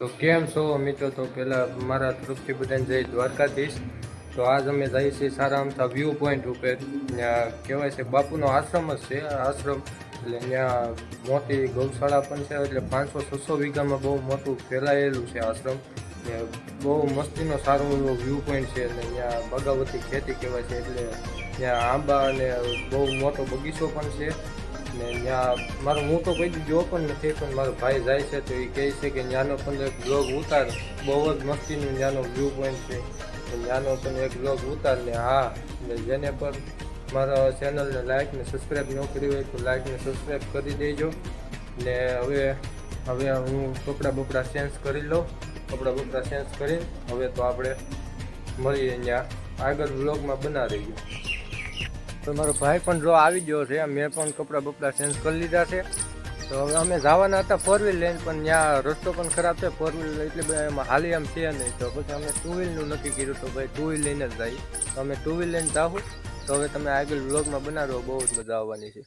તો કેમ છો મિત્રો? તો પહેલાં મારા તરફથી બધાને જય દ્વારકાધીશ. તો આજ અમે જઈએ છીએ સારા અમથા વ્યૂ પોઈન્ટ ઉપર. ત્યાં કહેવાય છે બાપુનો આશ્રમ જ છે આ આશ્રમ. એટલે ત્યાં મોટી ગૌશાળા પણ છે. એટલે 500-600 વીઘામાં બહુ મોટું ફેલાયેલું છે આશ્રમ. ને બહુ મસ્તીનો સારો એવો વ્યૂ પોઈન્ટ છે. અને ત્યાં બગાવતી ખેતી કહેવાય છે. એટલે ત્યાં આંબા અને બહુ મોટો બગીચો પણ છે. ને ત્યાં હું તો કોઈ ગયો પણ નથી, પણ મારો ભાઈ જાય છે તો એ કહે છે કે ત્યાંનો પણ એક બ્લોગ ઉતાર. બહુ જ મસ્તીનું ત્યાંનો વ્યૂ પોઈન્ટ છે. ત્યાંનો પણ એક બ્લોગ ઉતાર. ને હા, જેને પણ મારા ચેનલને લાઇક ને સબસ્ક્રાઈબ ન કરી હોય તો લાઇક ને સબસ્ક્રાઈબ કરી દેજો. ને હવે હું કપડાં ચેન્જ કરી લઉં. કપડાં ચેન્જ કરી હવે તો આપણે મળીએ ત્યાં આગળ બ્લોગમાં બના રહીએ. તો મારો ભાઈ પણ જો આવી ગયો છે. મેં પણ કપડાં ચેન્જ કરી લીધા છે. તો હવે અમે જવાના હતા 4 વ્હીલ લઈને, પણ ત્યાં રસ્તો પણ ખરાબ છે. 4 વ્હીલ એટલે એમાં હાલી આમ છે નહીં. તો પછી અમે 2 વ્હીલનું નક્કી કર્યું. તો ભાઈ 2 વ્હીલ લઈને જ જઈએ. તો અમે 2 વ્હીલ લઈને જાઉં. તો હવે તમે આગળ વ્લોગમાં બનાવો, બહુ જ મજા આવવાની છે.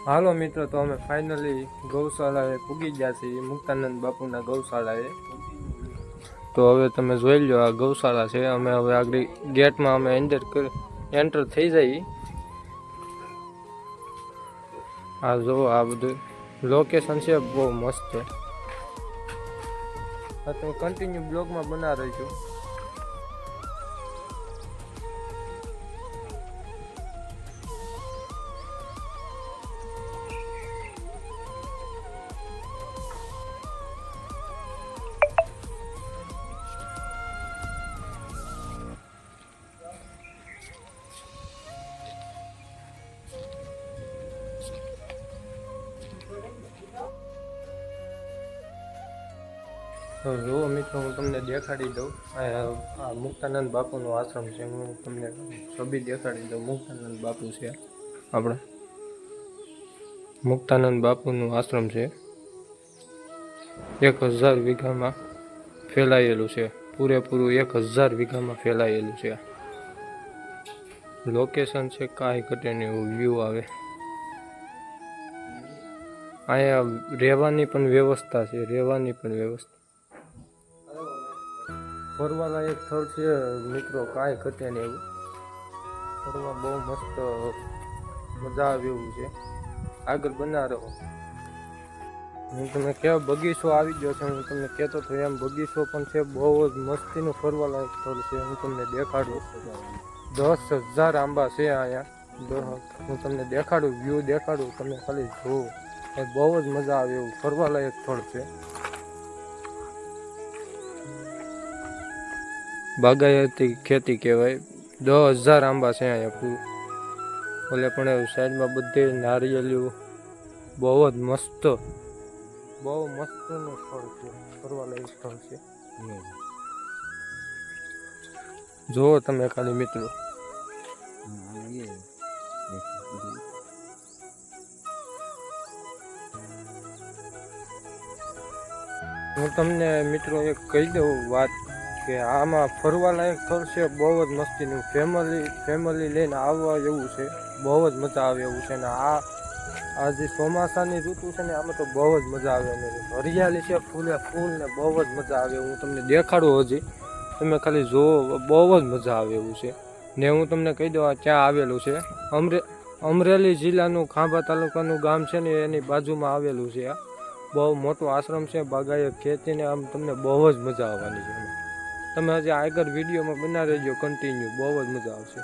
હાલો મિત્રો, તો અમે ફાઇનલી ગૌશાળાએ પૂગી ગયા છીએ. મુક્તાનંદ બાપુના ગૌશાળાએ. તો હવે તમે જોઈ લો, આ ગૌશાળા છે. અમે હવે આગળ ગેટમાં અમે એન્ટર થઈ જઈએ. આ જો આ બધું લોકેશન છે, બહુ મસ્ત છે. તમે કન્ટિન્યુ બ્લોગમાં બના રહીશું. તો જુઓ મિત્રો, હું તમને દેખાડી દઉં. આ મુક્તાનંદ બાપુનો આશ્રમ છે. હું તમને છબી દેખાડી દઉં. મુક્તાનંદ બાપુ છે આપણા. મુક્તાનંદ બાપુનું આશ્રમ છે. 1000 વીઘામાં ફેલાયેલું છે. પૂરેપૂરું 1000 વીઘામાં ફેલાયેલું છે. લોકેશન છે કાંઈ ઘટે નહીં એવું વ્યૂ આવે. અહીંયા રહેવાની પણ વ્યવસ્થા છે. ફરવાલાયક સ્થળ છે મિત્રો, કાંઈ ઘટે નહીં એવું. ફરવા બહુ મસ્ત મજા આવે એવું છે. આગળ બના રહો. હું તમને કેવો બગીચો આવી ગયો છે, હું તમને કહેતો હતો એમ બગીચો પણ છે. બહુ જ મસ્તીનું ફરવાલાયક સ્થળ છે. હું તમને દેખાડું. 10,000 આંબા છે અહીંયા. હું તમને દેખાડું, વ્યૂ દેખાડું. તમે ખાલી જુઓ, બહુ જ મજા આવે એવું ફરવાલાયક સ્થળ છે. બાગાયતી ખેતી કહેવાય. 10,000 આંબા છે અહીંયા. ઓલે પણ સાઈડમાં બધે નારિયેળિયું. બહુ જ મસ્ત, બહુ મસ્તનું સ્થળ છે, ફરવાલાયક સ્થળ છે. જુઓ તમે ખાલી મિત્રો, હું તમને મિત્રો એક કહી દઉં વાત કે આમાં ફરવાલાયક સ્થળ છે, બહુ જ મસ્તીનું ફેમિલી લઈને આવવા જેવું છે, બહુ જ મજા આવે એવું છે. ને આ જે ચોમાસાની ઋતુ છે ને આમાં તો બહુ જ મજા આવે અને હરિયાળી છે ફૂલે ફૂલ ને બહુ જ મજા આવે. હું તમને દેખાડું હજી, તમે ખાલી જુઓ, બહુ જ મજા આવે એવું છે. ને હું તમને કહી દઉં ક્યાં આવેલું છે. અમરેલી જિલ્લાનું ખાંભા તાલુકાનું ગામ છે ને એની બાજુમાં આવેલું છે. આ બહુ મોટો આશ્રમ છે, બાગાયત ખેતીને આમ તમને બહુ જ મજા આવવાની છે. તમે હજી આગળ વિડીયોમાં બના રહેજો કન્ટિન્યુ, બહુ જ મજા આવશે.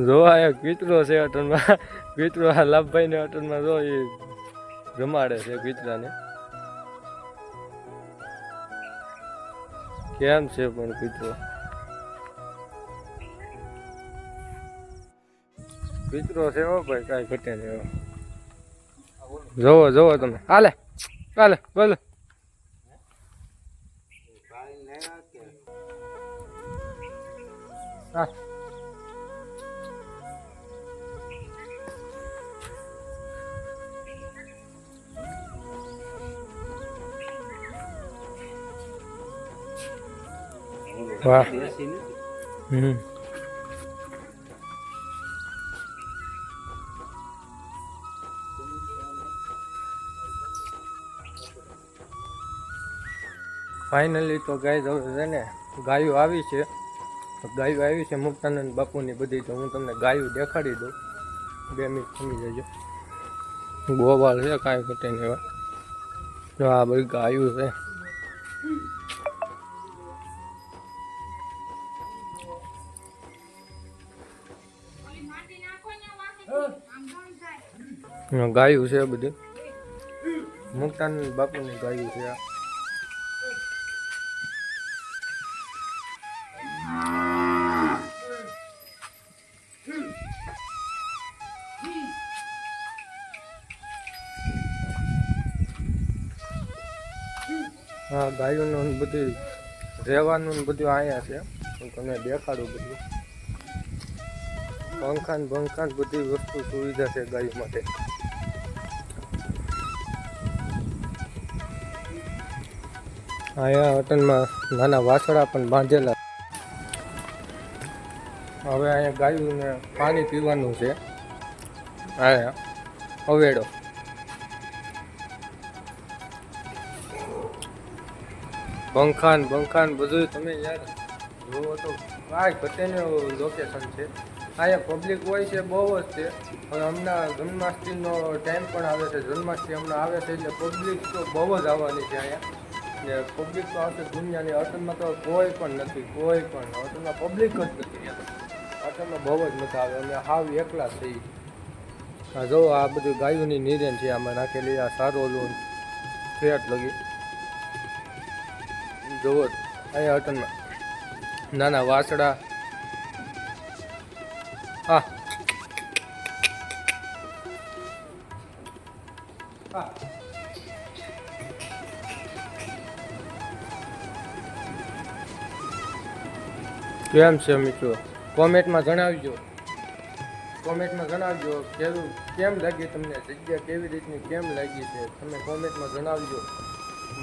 જોવા એક કૂતરો છે અટનમાં, કૂતરો આ લાભભાઈ ને અટનમાં જો એ જમાડે છે કૂતરાને. કેમ છે પણ કૂતરો, કૂતરો છે હો ભાઈ, કાંઈ ઘટે નહીં. જોવો જોવો તમે, હાલે હાલે બોલો. હા વાહ. ફાઇનલી તો ગાય છે ને ગાયો આવી છે, મુક્તાનંદ બાપુની બધી. તો હું તમને ગાયું દેખાડી દઉં, 2 મિનિટ થમી જજો. ગોવાળ છે, કાંઈ ઘટે નહીં એવા. જો આ બધી ગાયું છે. ગાયું છે બધી, મુક્તાનંદ બાપુની ગાયું છે આ. હા, ગાયોનું બધું રહેવાનું બધું અહીંયા છે. હું તમને દેખાડું બધું. પંખા બધી વસ્તુ સુવિધા છે ગાયો માટે. અહીંયા હોટલમાં નાના વાસળા પણ બાંધેલા. હવે અહીંયા ગાયોને પાણી પીવાનું છે. અહીંયા અવેડો. પંખાન બધું તમે યાર જુઓ તો કાંઈ ઘટેનું લોકેશન છે. અહીંયા પબ્લિક હોય છે બહુ જ છે. હવે હમણાં જન્માષ્ટમીનો ટાઈમ પણ આવે છે, જન્માષ્ટમી હમણાં આવે છે એટલે પબ્લિક તો બહુ જ આવવાની છે અહીંયા. ને પબ્લિક તો આવશે દુનિયાની. હોટલમાં તો કોઈ પણ નથી, હોટલમાં પબ્લિક જ નથી. હોટલમાં બહુ જ મજા આવે. અમે હાવ એકલા છીએ. હા જો આ બધું ગાયોની નિરેન છે આમાં નાખેલી. આ સારો લોન ફેટ લગી જોવો અહીંયા હોટલમાં નાના વાસડા. હા કેમ છે મિત્રો, કોમેન્ટમાં જણાવજો. કેમ લાગી તમને જગ્યા, કેવી રીતની કેમ લાગી છે, તમે કોમેન્ટમાં જણાવજો.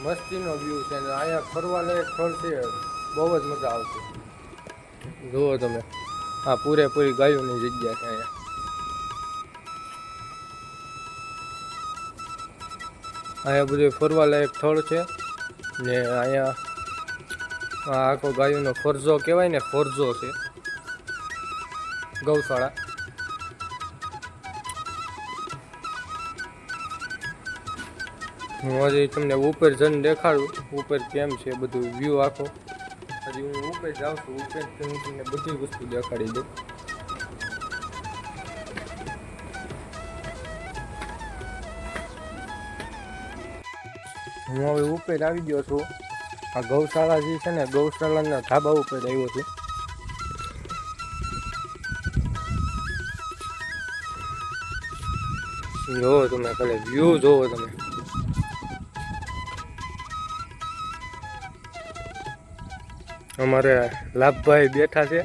મસ્તીનો વ્યૂ છે ને અહીંયા ફરવા લાયક સ્થળ છે, બહુ જ મજા આવશે. જુઓ તમે, આ પૂરેપૂરી ગાયોની જગ્યા છે અહીંયા. અહીંયા બધું ફરવા લાયક સ્થળ છે ને અહીંયા આ આખો ગાયોનો ફરજો કહેવાય ને, ફરજો છે ગૌશાળા. હું હજી તમને ઉપર જઈને દેખાડું, ઉપર કેમ છે બધું વ્યૂ આખો. હજી હું ઉપર જાઉં છું, ઉપર તમને બધી વસ્તુ દેખાડી દઉં. હું હવે ઉપર આવી ગયો છું. આ ગૌશાળા જે છે ને, ગૌશાળાના ધાબા ઉપર આવ્યો છું. જોવો તમે ખાલી વ્યૂ જોવો તમે. અમારે લાભભાઈ બેઠા છે,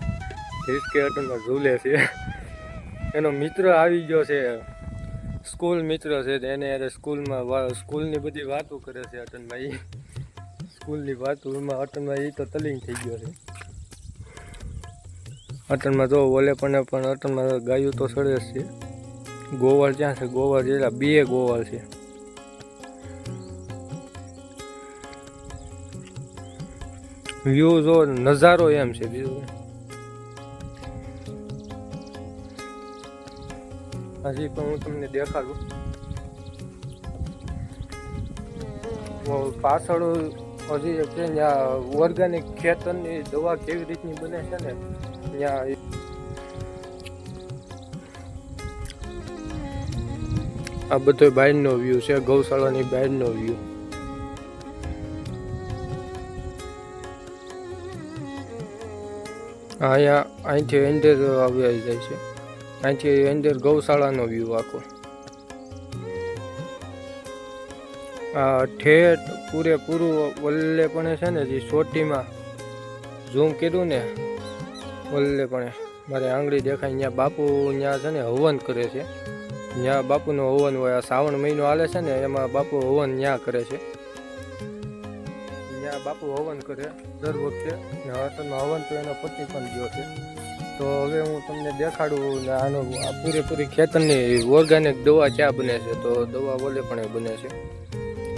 હિસ્કે અટનમાં ઝૂલે છે. એનો મિત્ર આવી ગયો છે, સ્કૂલ મિત્ર છે. એને યારે સ્કૂલની બધી વાતો કરે છે અટનમાં. એ સ્કૂલની વાતો એમાં અટનમાં એ તો તલીન થઈ ગયો છે. અટનમાં જો ઓલે પણ અટનમાં ગાયું તો સડે છે. ગોવાળ ક્યાં છે? ગોવાળ જેટલા 2 ગોવાળ છે. વ્યૂ જો નજારો એમ છે બીજું. હજી પણ હું તમને દેખાડું. પાછળ હજી એક છે ત્યાં ઓર્ગેનિક ખેતરની દવા કેવી રીતની બને છે ને ત્યાં. આ બધો બહારનો વ્યૂ છે, ગૌશાળાની બહારનો વ્યૂ. અહીંયા અહીંથી અંદર આવી જાય છે. અહીંથી અંદર ગૌશાળાનો વ્યૂ આખો. આ ઠેઠ પૂરેપૂરું વલ્લે પણ છે ને જે ચોટીમાં ઝૂમ કર્યું ને વલ્લે પણ મારે આંગળી દેખાય. ત્યાં બાપુ ત્યાં છે ને હવન કરે છે. ત્યાં બાપુનો હવન હોય. આ શ્રાવણ મહિનો હાલે છે ને એમાં બાપુ હવન ત્યાં કરે છે. ત્યાં બાપુ હવન કરે દર વખતે. હવન તો એનો પતિ પણ ગયો છે. તો હવે હું તમને દેખાડું ને આનો પૂરેપૂરી ખેતરની ઓર્ગેનિક દવા ક્યાં બને છે. તો દવા ઓલે પણ બને છે.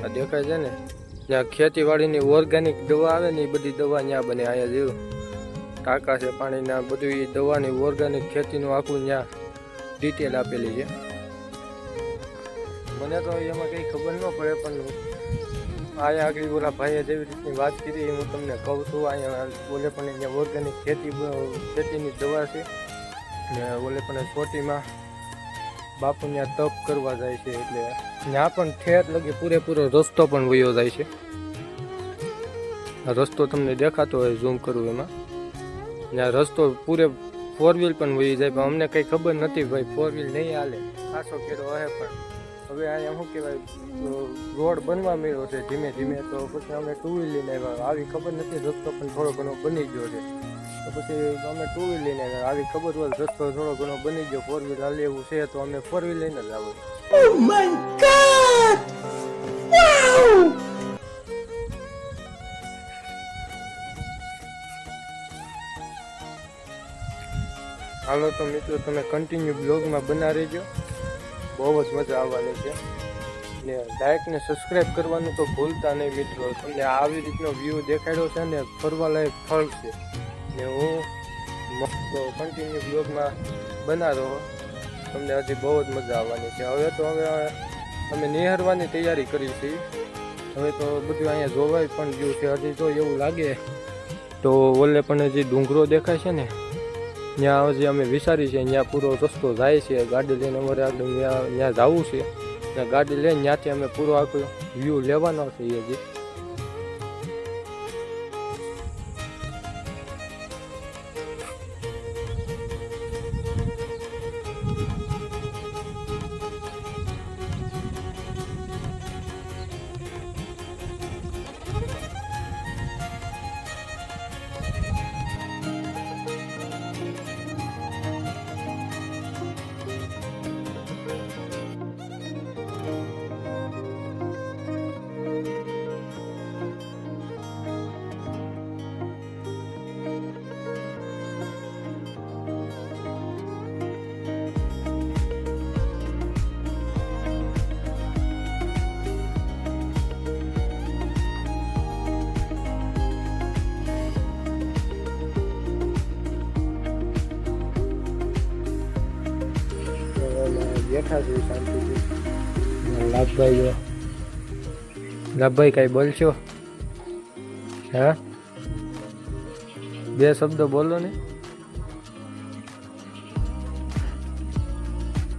આ દેખાય છે ને જ્યાં ખેતીવાડીની ઓર્ગેનિક દવા આવે ને એ બધી દવા ત્યાં બને. અહીંયા જેવું ટાંકા છે પાણીના, બધું એ દવાની ઓર્ગેનિક ખેતીનું આખું ત્યાં ડિટેલ આપેલી છે. મને તો એમાં કંઈ ખબર ન પડે, પણ અહીંયા આગળ ઓલા ભાઈએ જેવી રીતની વાત કરી હું તમને કહું છું. અહીંયા ઓલે પણ અહીંયા ઓર્ગેનિક ખેતીની દવા છે ને ઓલે પણ ચોટીમાં બાપુ ત્યાં તપ કરવા જાય છે. એટલે ત્યાં પણ ઠેઠ લગી પૂરેપૂરો રસ્તો પણ વયો જાય છે. આ રસ્તો તમને દેખાતો હોય ઝૂમ કરું એમાં. ત્યાં રસ્તો પૂરે 4 વ્હીલ પણ વહી જાય, પણ અમને કંઈ ખબર નથી ભાઈ 4 વ્હીલ નહીં હાલે. ખાસો કેરો હે પણ હવે અહીંયા શું કહેવાય રોડ બનવા મળ્યો છે ધીમે ધીમે. તો પછી અમે 2 વ્હીલ લઈને આવ્યા. આવી ખબર નથી રસ્તો પણ થોડો ઘણો બની ગયો છે. તો પછી અમે 2 વ્હીલ લઈને આવ્યા. આવી ખબર હોય રસ્તો થોડો ઘણો બની ગયો 4 વ્હીલ હાલે એવું છે તો અમે 4 વ્હીલ લઈને જ આવો. Oh my God! Wow! હાલો તો મિત્રો તમે કન્ટિન્યુ બ્લોગમાં બના રહેજો. બહુ જ મજા આવવાની છે. ને લાઈક ને સબસ્ક્રાઈબ કરવાનું તો ભૂલતા નહીં મિત્રો. તમને આવી રીતનો વ્યૂ દેખાડ્યો છે ને ફરવાલાયક સ્થળ છે. ને હું તો કન્ટિન્યુ બ્લોગમાં બના રહો. તમને હજી બહુ જ મજા આવવાની છે. હવે અમે નિહાળવાની તૈયારી કરી છે. હવે તો બધું અહીંયા જોવાય પણ ગયું છે. હજી તો એવું લાગે તો ઓલે પણ હજી ડુંગરો દેખાય છે ને ત્યાં હજી અમે વિચારી છે ત્યાં પૂરો રસ્તો જાય છે. ગાડી લઈને અમારે આગળ ત્યાં જવું છે ને ગાડી લઈને ત્યાંથી અમે પૂરો આખો વ્યૂ લેવાનો છે. હજી બેઠા છે શાંતિથી. લાભભાઈ કઈ બોલશો? હા, 2 શબ્દો બોલો ને.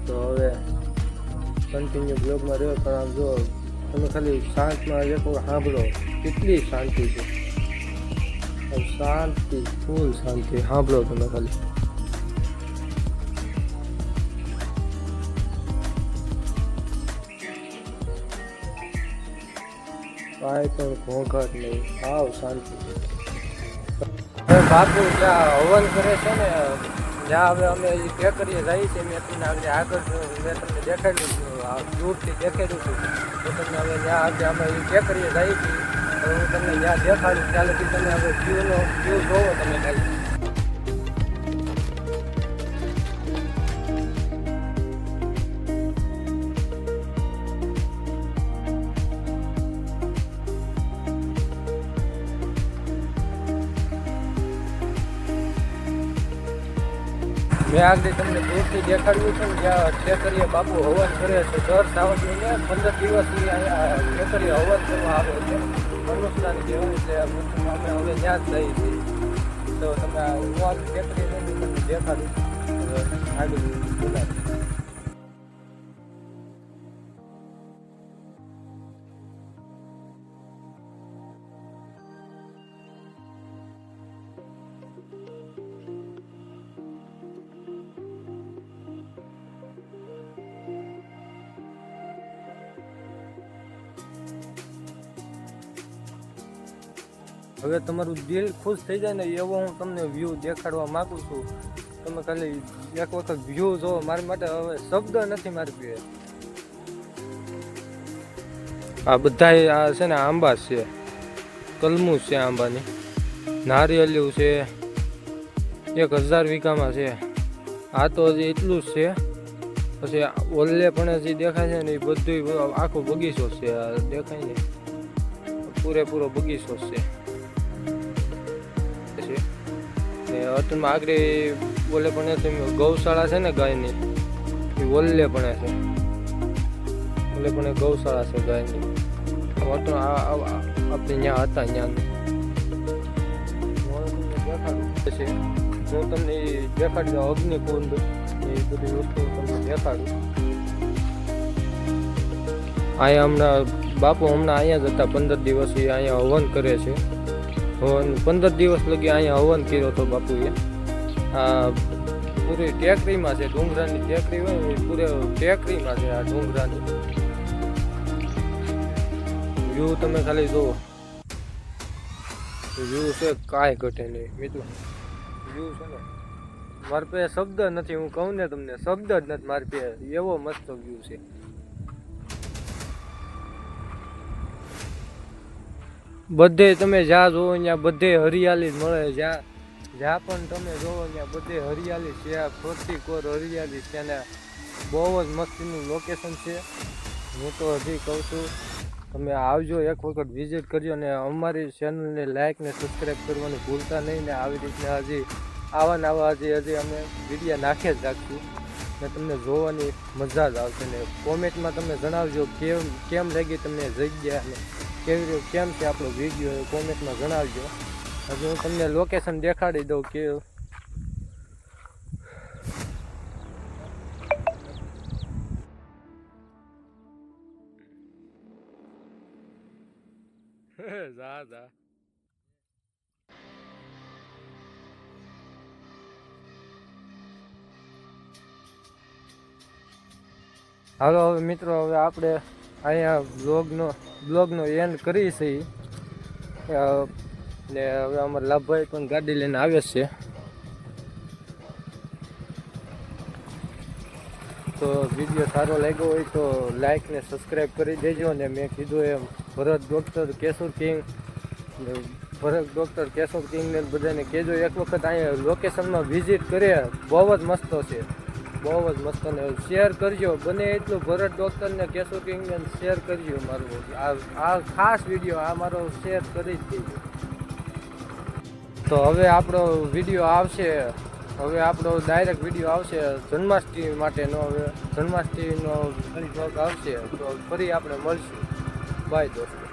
તો હવે કન્ટિન્યુ બ્લોગમાં રહ્યો પણ આમ જો તમે ખાલી શાંતમાં એક સાંભળો કેટલી શાંતિ છે. શાંતિ, ફૂલ શાંતિ. સાંભળો તમે ખાલી. કાંઈ પણ ઘોંઘાટ નહીં, આવ શાંતિ. હવે બાપુ જ્યાં હવન કરે છે ને જ્યાં હવે અમે એ ટેકરીએ જઈએ છીએ, મેં તમને આગળ મેં તમને દેખાડ્યું દૂરથી દેખાડ્યું હતું તો તમને હવે ત્યાં આજે અમે એ ટેકરીએ જઈએ છીએ. હવે હું તમને ત્યાં દેખાડું ત્યારે તમે હવે વ્યૂ જોવો તમે ખાલી. મેં આગળ તમને દૂરથી દેખાડ્યું છે ને જ્યાં ટેકરીએ બાપુ હવન કરે છે. દર શ્રાવણ મહિને 15 દિવસની અહીંયા ટેકરીએ હવન કરવા આવે છે. અનુષ્ઠાન કહેવાય એટલે અમે હવે ત્યાં જ જઈએ છીએ. તો તમે હું આગળ ટેકરી તમને દેખાડું આગળ બોલાવું. હવે તમારું દિલ ખુશ થઈ જાય ને એવો હું તમને વ્યૂ દેખાડવા માગું છું. તમે ખાલી એક વખત વ્યૂ જોવો. મારી માટે હવે શબ્દ નથી મારી પાસે. આ બધા આ છે ને આંબા છે, કલમું છે આંબાની, નારિયેળિયું છે, 1000 વીઘામાં છે. આ તો હજી એટલું જ છે. પછી ઓલે પણ હજી દેખાય છે ને એ બધું આખો બગીચો છે. દેખાય ને પૂરેપૂરો બગીચો છે. અત્યારમાં આગળ ઓલે પણ ગૌશાળા છે ને ગાયની, એ ઓલે પણ છે. ઓલે પણ ગૌશાળા છે ગાયની. આપણે ત્યાં હતા ત્યાંનું દેખાડું છે. હું તમને દેખાડી દઉં અગ્નિકુંડ એ બધી વસ્તુ તમને દેખાડું. અહીંયા હમણાં બાપુ અહીંયા જ હતા 15 દિવસ અહીંયા હવન કરે છે. હવન 15 દિવસ લગી અહીંયા હવન કર્યો હતો બાપુએ. આ પૂરી ટેકરીમાં છે, ડુંગરાની ટેકરી હોય ને પૂરે ટેકરીમાં છે. આ ડુંગરાની વ્યૂ તમે ખાલી જુઓ. વ્યૂ છે કાંઈ ઘટે નહીં મિત્રો. વ્યૂ છે ને મારી પાસે શબ્દ નથી. હું કહું ને તમને શબ્દ જ નથી મારી પાસે. એવો મસ્ત વ્યૂ છે. બધે તમે જ્યાં જોવો ત્યાં બધે હરિયાળી મળે. જ્યાં પણ તમે જોવો ત્યાં બધે હરિયાળી છે. આ ફરતી કોર હરિયાળી છે ને બહુ જ મસ્તીનું લોકેશન છે. હું તો હજી કહું છું તમે આવજો, એક વખત વિઝિટ કરજો ને અમારી ચેનલને લાઈક ને સબસ્ક્રાઈબ કરવાનું ભૂલતા નહીં. ને આવી રીતના હજી આવા હજી અમે વિડીયો નાખે જ રાખશું ને તમને જોવાની મજા જ આવશે. ને કોમેન્ટમાં તમે જણાવજો કેમ લાગી તમને જગ્યા ને કેમ છે આપણો વિડીયો, કોમેન્ટમાં જણાવજો. હજી હું તમને લોકેશન દેખાડી દઉં કે હાલો હવે મિત્રો, હવે આપણે અહીંયા બ્લોગનો એન્ડ કરી છે. ને હવે અમારા લાભભાઈ પણ ગાડી લઈને આવે છે. તો વિડીયો સારો લાગ્યો હોય તો લાઈક ને સબસ્ક્રાઈબ કરી દેજો. ને મેં કીધું એમ ભરત ડૉક્ટર કેશોર કિંગને બધાને કહેજો એક વખત અહીંયા લોકેશનમાં વિઝિટ કરે. બહુ જ મસ્ત છે, બહુ જ મસ્ત. ને શેર કરજો બને એટલું ભરત ડૉક્ટરને કેશોર કિંગને શેર કરજો. મારું આ ખાસ વિડીયો આ મારો શેર કરી જ દેજો. તો હવે આપણો વિડીયો આવશે, હવે આપણો ડાયરેક્ટ વિડીયો આવશે જન્માષ્ટમી માટેનો. હવે જન્માષ્ટમીનો આવશે તો ફરી આપણે મળશું. બાય દોસ્તો.